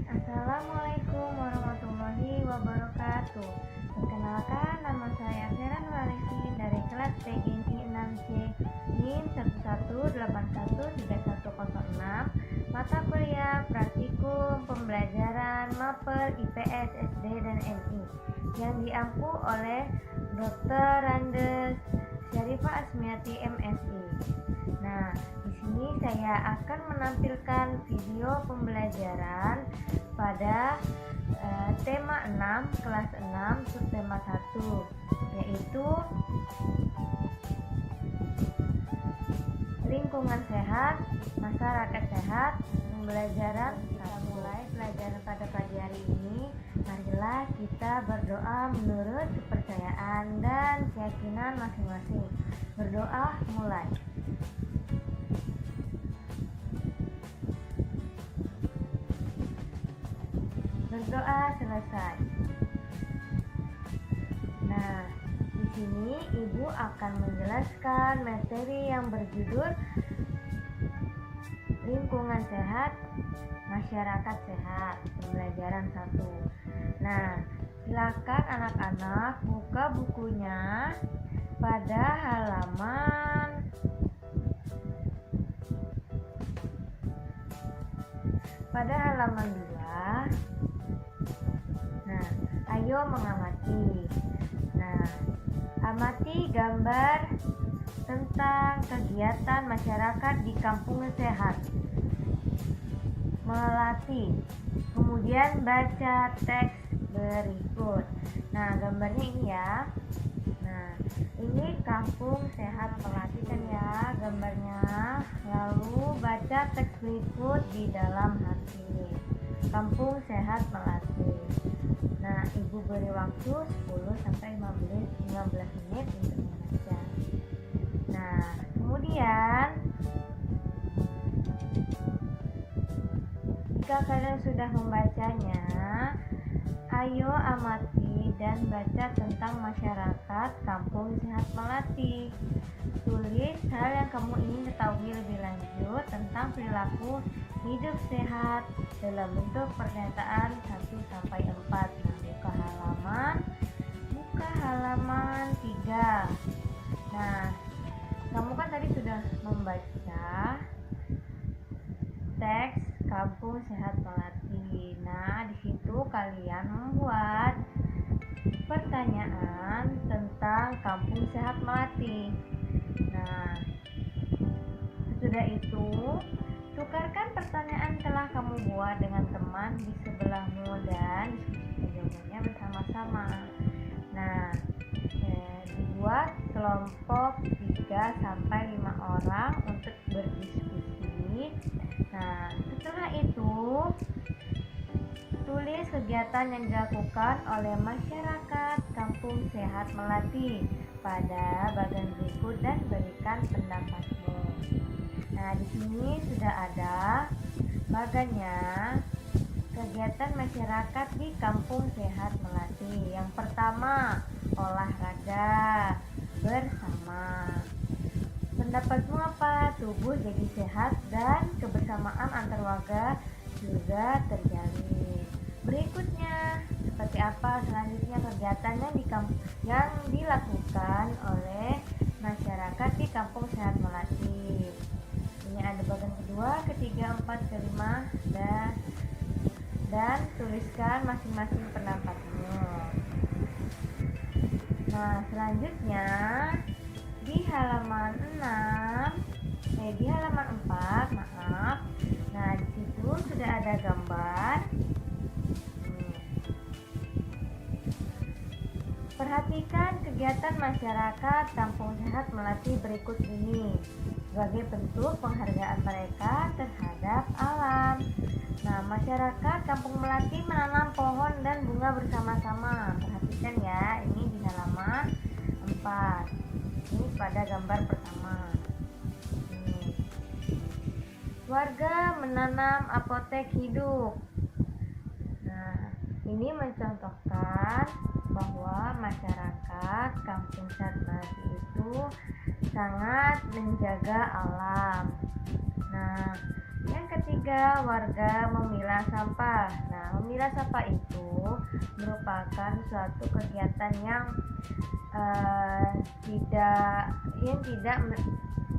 Assalamualaikum warahmatullahi wabarakatuh. Perkenalkan, nama saya Feren Warisin dari kelas PGNI 6C NIM 1181313106, mata kuliah praktikum pembelajaran Mapel IPS SD dan MI yang diampu oleh Dr. Randes Syarifah Asmiati MSI. Nah, di sini saya akan menampilkan video pembelajaran pada tema 6 kelas 6 subtema 1, yaitu lingkungan sehat, masyarakat sehat. Pembelajaran kita mulai pelajaran pada pagi hari ini. Marilah kita berdoa menurut kepercayaan dan keyakinan masing-masing. Berdoa mulai. Berdoa selesai. Nah, di sini Ibu akan menjelaskan materi yang berjudul lingkungan sehat, masyarakat sehat, pembelajaran 1. Nah, silakan anak-anak buka bukunya pada halaman 2. Nah, ayo mengamati. Nah, amati gambar tentang kegiatan masyarakat di kampung sehat Melati. Kemudian baca teks berikut. Nah, gambarnya ini ya. Nah, ini kampung sehat Melati kan ya gambarnya. Lalu baca teks berikut di dalam hati. Kampung sehat Melati. Nah, Ibu beri waktu 10-15 menit untuk membaca. Nah, kemudian jika kalian sudah membacanya, ayo amati dan baca tentang masyarakat kampung sehat Melati. Tulis hal yang kamu ingin ketahui lebih lanjut tentang perilaku hidup sehat dalam bentuk pernyataan 1-4. Nah, buka halaman 3. Nah, kamu kan tadi sudah membaca teks kampung sehat Melati. Nah, di situ kalian membuat pertanyaan tentang kampung sehat Melati. Nah, sesudah itu tukarkan pertanyaan telah kamu buat dengan teman di sebelahmu dan diskusikan jawabannya bersama-sama. Nah, dibuat kelompok 3-5 orang untuk berdiskusi. Nah, setelah itu tulis kegiatan yang dilakukan oleh masyarakat kampung sehat Melati pada bagian berikut dan berikan pendapatmu. Nah, di sini sudah ada bagannya kegiatan masyarakat di kampung sehat Melati. Yang pertama, olahraga bersama. Pendapatmu apa? Tubuh jadi sehat dan kebersamaan antar warga juga terjalin. Berikutnya, seperti apa selanjutnya kegiatan yang dilakukan oleh masyarakat di kampung sehat Melati. Ini ada bagian kedua, ketiga, 4, kelima, dan tuliskan masing-masing pendapatmu. Nah, selanjutnya di halaman 4, maaf. Nah, di situ sudah ada gambar. Perhatikan kegiatan masyarakat kampung sehat Melati berikut ini sebagai bentuk penghargaan mereka terhadap alam. Nah, masyarakat kampung Melati menanam pohon dan bunga bersama-sama. Perhatikan ya, ini di halaman 4. Ini pada gambar pertama. Warga menanam apotek hidup. Nah, ini mencontohkan bahwa masyarakat kampung sehat Melati itu sangat menjaga alam. Nah, yang ketiga ketiga, warga memilah sampah. Nah, memilah sampah itu merupakan suatu kegiatan yang tidak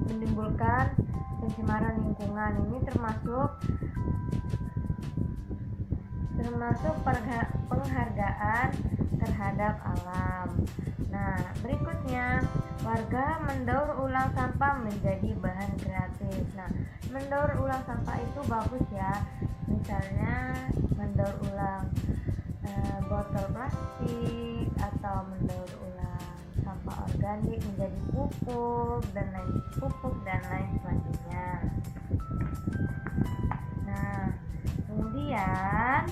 menimbulkan pencemaran lingkungan. Ini termasuk penghargaan terhadap alam. Nah, berikutnya, warga mendaur ulang sampah menjadi bahan kreatif. Nah, mendaur ulang sampah itu bagus ya. Misalnya mendaur ulang botol plastik atau mendaur ulang sampah organik menjadi pupuk dan lain sebagainya. Nah, kemudian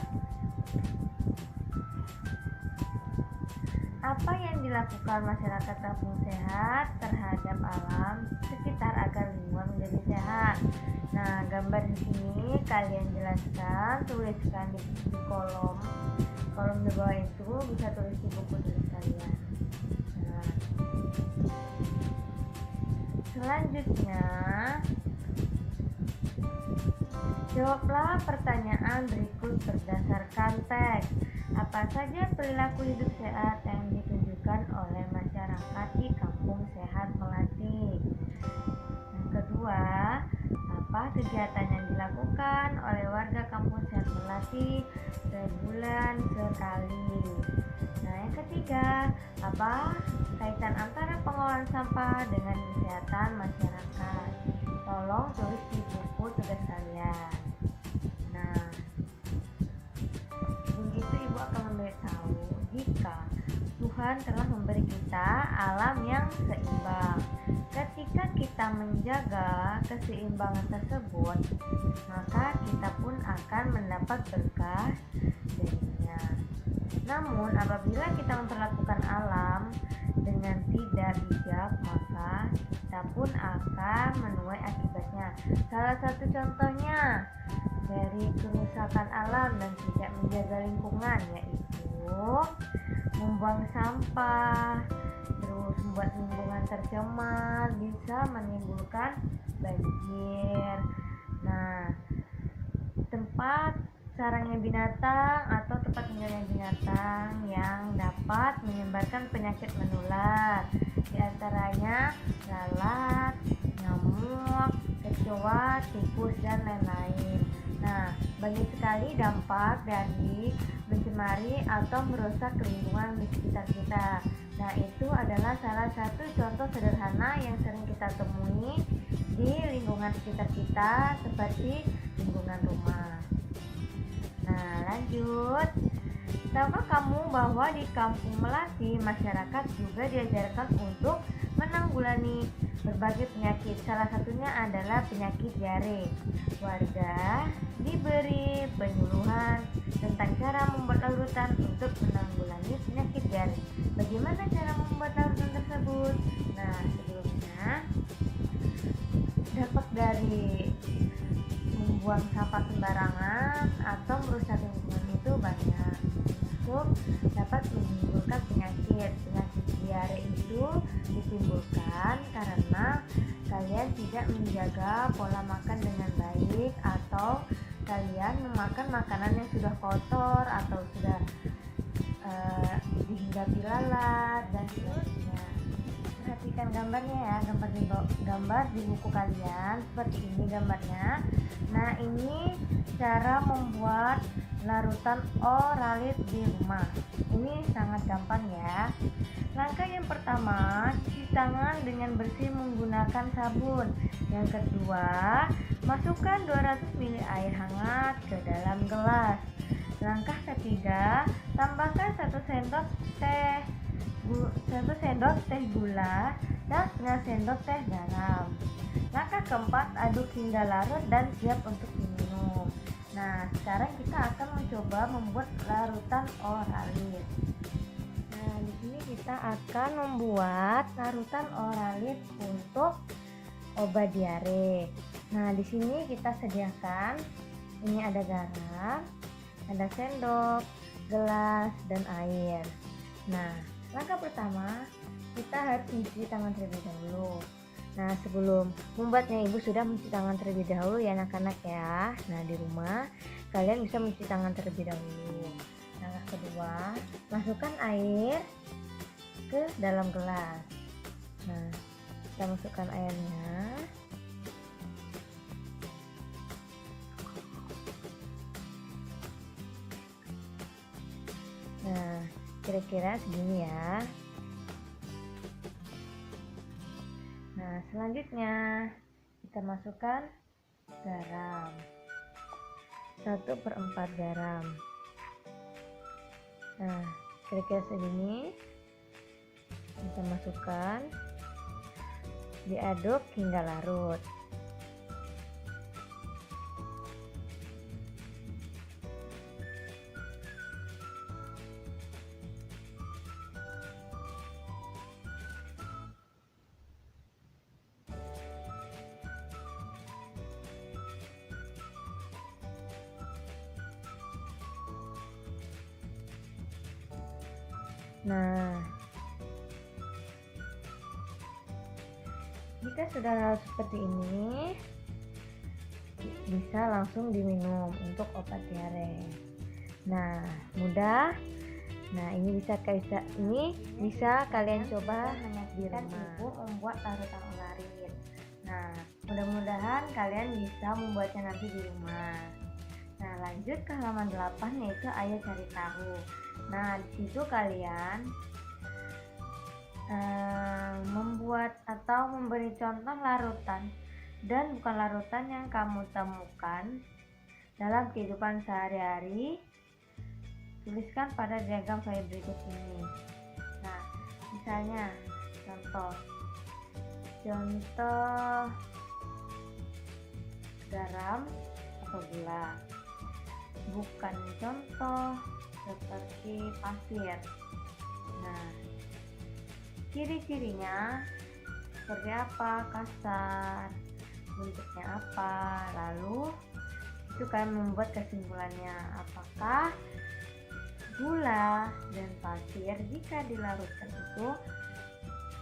apa yang dilakukan masyarakat kampung sehat terhadap alam sekitar agar lingkungan menjadi sehat? Nah, gambar di sini kalian jelaskan, tuliskan di kolom di bawah itu, bisa tulis di buku tulis kalian. Nah, selanjutnya, jawablah pertanyaan berikut berdasarkan teks. Apa saja perilaku hidup sehat yang ditunjukkan oleh masyarakat di Kampung Sehat Melati? Yang kedua, apa kegiatan yang dilakukan oleh warga Kampung Sehat Melati sebulan sekali? Nah, yang ketiga, apa kaitan antara pengolahan sampah dengan kesehatan masyarakat? Tolong tulis di buku tugas kalian. Nah, begitu Ibu akan memberitahu jika Tuhan telah memberi kita alam yang seimbang. Ketika kita menjaga keseimbangan tersebut, maka kita pun akan mendapat berkah darinya. Namun, apabila kita memperlakukan alam dengan tidak bijak, maka kita pun akan menuai akibatnya. Salah satu contohnya dari kerusakan alam dan tidak menjaga lingkungan yaitu membuang sampah, terus membuat lingkungan tercemar, bisa menimbulkan banjir. Nah, tempat sarangnya binatang atau tempat tinggalnya binatang yang dapat menyebarkan penyakit menular, di antaranya lalat, nyamuk, kecoa, tikus, dan lain-lain. Nah, banyak sekali dampak dari mencemari atau merusak lingkungan di sekitar kita. Nah, itu adalah salah satu contoh sederhana yang sering kita temui di lingkungan sekitar kita, seperti lingkungan rumah. Nah, lanjut. Tahukah kamu bahwa di Kampung Melati masyarakat juga diajarkan untuk menanggulangi berbagai penyakit. Salah satunya adalah penyakit diare. Warga diberi penyuluhan tentang cara membuat larutan untuk menanggulangi penyakit diare. Bagaimana cara membuat larutan tersebut? Nah, sebelumnya dapat dari membuang sampah sembarangan atau merusak lingkungan itu banyak. Dapat menimbulkan penyakit diare itu ditimbulkan karena kalian tidak menjaga pola makan dengan baik, atau kalian memakan makanan yang sudah kotor atau sudah dihinggapi lalat dan sebagainya. Perhatikan gambarnya ya, gambar di buku kalian seperti ini gambarnya. Nah, ini cara membuat larutan oralit di rumah. Ini sangat gampang ya. Langkah yang pertama, cuci tangan dengan bersih menggunakan sabun. Yang kedua, masukkan 200 ml air hangat ke dalam gelas. Langkah ketiga, tambahkan 1 sendok teh gula dan setengah sendok teh garam. Langkah keempat, aduk hingga larut dan siap untuk diminum. Nah, sekarang kita akan mencoba membuat larutan oralit. Nah, di sini kita akan membuat larutan oralit untuk obat diare. Nah, di sini kita sediakan, ini ada garam, ada sendok, gelas, dan air. Nah, langkah pertama, kita harus mencuci tangan terlebih dahulu. Nah, sebelum membuatnya ibu sudah mencuci tangan terlebih dahulu ya anak-anak ya. Nah, di rumah kalian bisa mencuci tangan terlebih dahulu. Langkah kedua, masukkan air ke dalam gelas. Nah, kita masukkan airnya. Nah, kira-kira segini ya. Nah, selanjutnya kita masukkan garam, 1/4 garam. Nah, kira-kira segini kita masukkan, diaduk hingga larut. Nah, jika sudah larut seperti ini, bisa langsung diminum untuk obat diare. Nah, mudah. Nah, ini bisa kalian coba hanya di rumah. Ibu membuat larutan ularit. Nah, mudah-mudahan kalian bisa membuatnya nanti di rumah. Nah, lanjut ke halaman 8 yaitu ayo cari tahu. Nah, di situ kalian membuat atau memberi contoh larutan dan bukan larutan yang kamu temukan dalam kehidupan sehari-hari. Tuliskan pada diagram flyer berikut ini. Nah, misalnya contoh garam atau gula, bukan contoh seperti pasir. Nah, ciri-cirinya seperti apa, kasar, bentuknya apa, lalu itu kalian membuat kesimpulannya apakah gula dan pasir jika dilarutkan itu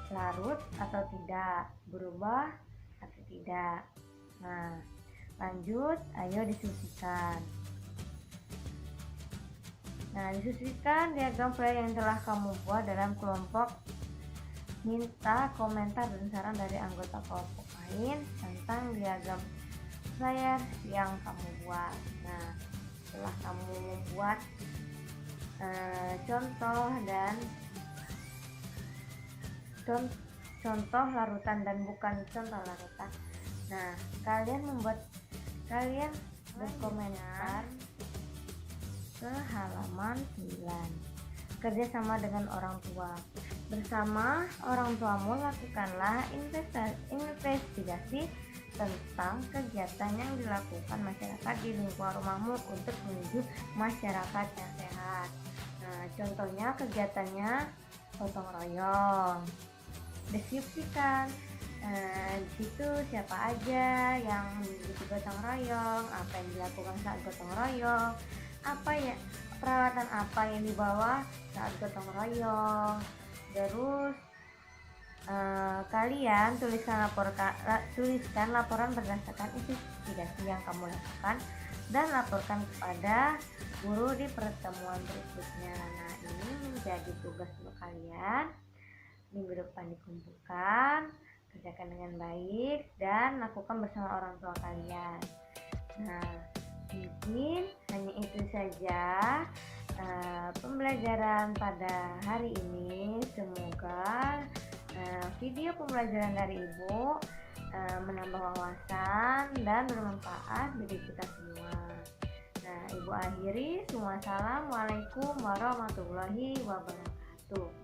larut atau tidak, berubah atau tidak. Nah, lanjut, ayo disucikan. Nah, disucikan diagram flyer yang telah kamu buat dalam kelompok. Minta komentar dan saran dari anggota kelompok lain tentang diagram flyer yang kamu buat. Nah, setelah kamu membuat contoh larutan dan bukan contoh larutan. Nah, kalian berkomentar ke halaman 9. Kerjasama dengan orang tua. Bersama orang tuamu lakukanlah investigasi tentang kegiatan yang dilakukan masyarakat di lingkungan rumahmu untuk menuju masyarakat yang sehat. Nah, contohnya kegiatannya gotong royong. Deskripsikan di situ siapa aja yang mengikuti gotong royong, apa yang dilakukan saat gotong royong, peralatan apa yang dibawa saat gotong royong. Terus kalian tuliskan laporan berdasarkan investigasi yang kamu lakukan dan laporkan kepada guru di pertemuan berikutnya. Nah, ini menjadi tugas untuk kalian. Minggu depan dikumpulkan, kerjakan dengan baik dan lakukan bersama orang tua kalian. Nah, mungkin hanya itu saja pembelajaran pada hari ini. Semoga video pembelajaran dari Ibu menambah wawasan dan bermanfaat bagi kita semua. Nah, Ibu akhiri, semua salam. Waalaikumsalam warahmatullahi wabarakatuh.